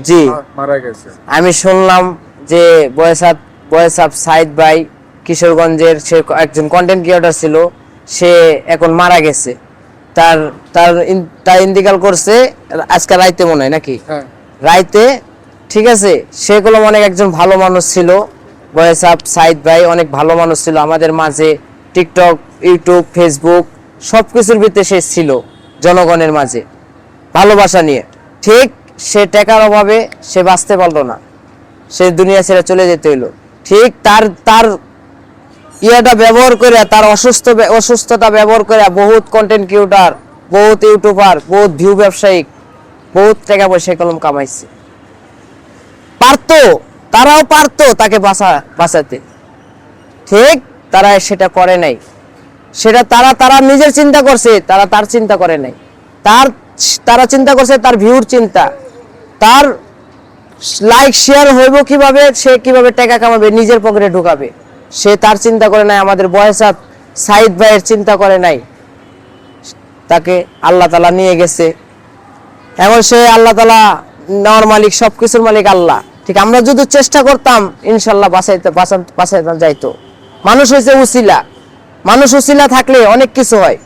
জি মারা গেছে। আমি শুনলাম যে বয়েসাব সাইদ ভাই কিশোরগঞ্জের সে একজন কন্টেন্ট ক্রিয়েটর ছিল, সে এখন মারা গেছে। তার তার তার ইন্তিকাল করছে আজকে রাইতে মনে হয় নাকি, হ্যাঁ রাইতে। ঠিক আছে, সেগুলো অনেক একজন ভালো মানুষ ছিল। বয়েসাব সাইদ ভাই অনেক ভালো মানুষ ছিল আমাদের মাঝে। টিকটক, ইউটিউব, ফেসবুক সবকিছুর ভিতরে সে ছিল জনগণের মাঝে ভালোবাসা নিয়ে। ঠিক সে টাকার অভাবে সে বাঁচতে পারলো না, সে দুনিয়া ছেড়ে চলে যেতে হইলো। ঠিক তার তার ইয়াটা ব্যবহার করে, তার অসুস্থতা ব্যবহার করে বহুত কন্টেন্ট ক্রিয়েটর, বহুত ইউটিউবার, বহুত ভিউ ব্যবসায়িক বহুত টাকা পয়সা কলম কামাইছে। পারতো, তারাও পারতো তাকে বাঁচাতে, ঠিক তারা সেটা করে নাই। সেটা তারা নিজের চিন্তা করছে, তার চিন্তা করে নাই। তারা চিন্তা করছে তার ভিউর চিন্তা, তার লাইক শেয়ার হইব কিভাবে, সে কিভাবে টাকা কামাবে, নিজের পকেটে ঢুকাবে, সে তার চিন্তা করে নাই। আমাদের বয়েসাব সাইদ ভাইয়ের চিন্তা করে নাই। তাকে আল্লাহ তাআলা নিয়ে গেছে। এখন সে আল্লাহ তাআলা নেওয়ার মালিক, সবকিছুর মালিক আল্লাহ। ঠিক আমরা যদি চেষ্টা করতাম ইনশাল্লাহ বাঁচাইতে যাইতো। মানুষ হয়েছে উসিলা, মানুষ উসিলা থাকলে অনেক কিছু হয়।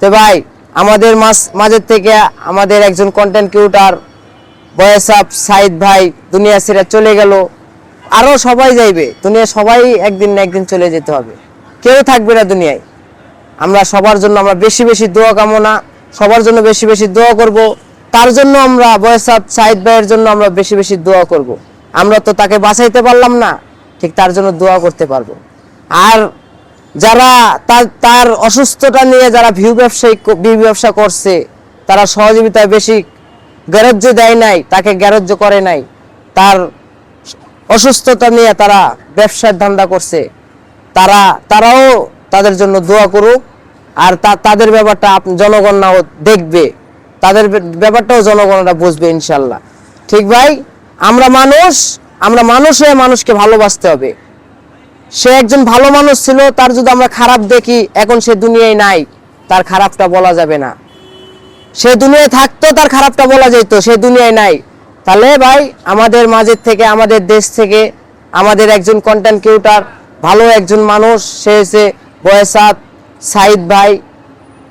তো ভাই আমাদের মাঝের থেকে আমাদের একজন কন্টেন্ট ক্রিয়েটর বয়েসাব সাইদ ভাই দুনিয়া ছেড়ে চলে গেল। আরো সবাই যাইবে দুনিয়া, সবাই একদিন না একদিন চলে যেতে হবে, কেউ থাকবে না দুনিয়ায়। আমরা সবার জন্য আমরা বেশি বেশি দোয়া কামনা, সবার জন্য বেশি বেশি দোয়া করব। তার জন্য আমরা বয়েসাব সাইদ ভাইয়ের জন্য আমরা বেশি বেশি দোয়া করব। আমরা তো তাকে বাঁচাইতে পারলাম না, ঠিক তার জন্য দোয়া করতে পারবো। আর যারা তার অসুস্থতা নিয়ে যারা ভিউ ব্যবসা করছে, তারা সহযোগিতায় বেশি গ্যারেজ্য দেয় নাই, তাকে গ্যারেজ্য করে নাই। তার অসুস্থতা নিয়ে তারা ব্যবসার ধান্দা করছে, তারাও তাদের জন্য দোয়া করুক। আর তাদের ব্যাপারটা জনগণরাও দেখবে, তাদের ব্যাপারটাও জনগণরা বুঝবে ইনশাল্লাহ। ঠিক ভাই, আমরা মানুষ হয়ে মানুষকে ভালোবাসতে হবে। সে একজন ভালো মানুষ ছিল, তার যদি আমরা খারাপ দেখি, এখন সে দুনিয়ায় নাই, তার খারাপটা বলা যাবে না। সে দুনিয়ায় থাকতো, তার খারাপটা বলা যেত, সে দুনিয়ায় নাই। তাহলে ভাই আমাদের মাঝের থেকে, আমাদের দেশ থেকে আমাদের একজন কন্টেন্ট ক্রিয়েটর, ভালো একজন মানুষ, সে হচ্ছে বয়েসাব সাইদ ভাই,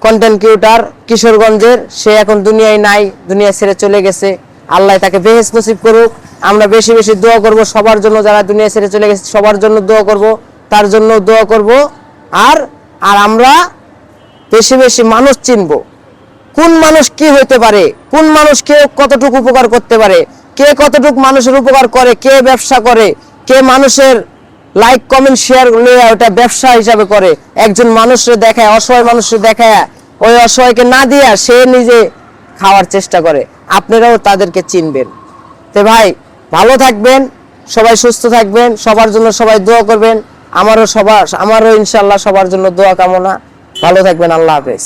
কন্টেন্ট ক্রিয়েটর কিশোরগঞ্জের। সে এখন দুনিয়ায় নাই, দুনিয়া ছেড়ে চলে গেছে। আল্লাহ তাকে বেহেশত নসিব করুক। আমরা বেশি বেশি দোয়া করব সবার জন্য, যারা দুনিয়া ছেড়ে চলে গেছে সবার জন্য দোয়া করব, তার জন্য দোয়া করব। আর আমরা বেশি বেশি মানুষ চিনব, কোন মানুষ কি হইতে পারে, কোন মানুষ কে কতটুকু উপকার করতে পারে, কে কতটুকু মানুষের উপকার করে, কে ব্যবসা করে, কে মানুষের লাইক কমেন্ট শেয়ার লইয়া ওটা ব্যবসা হিসাবে করে। একজন মানুষকে দেখায়, অসহায় মানুষকে দেখায়, ওই অসহায়কে না দিয়া সে নিজে খাওয়ার চেষ্টা করে। আপনারাও তাদেরকে চিনবেন। তো ভাই ভালো থাকবেন, সবাই সুস্থ থাকবেন, সবার জন্য সবাই দোয়া করবেন। আমারও ইনশাল্লাহ সবার জন্য দোয়া কামনা। ভালো থাকবেন, আল্লাহ হাফেজ।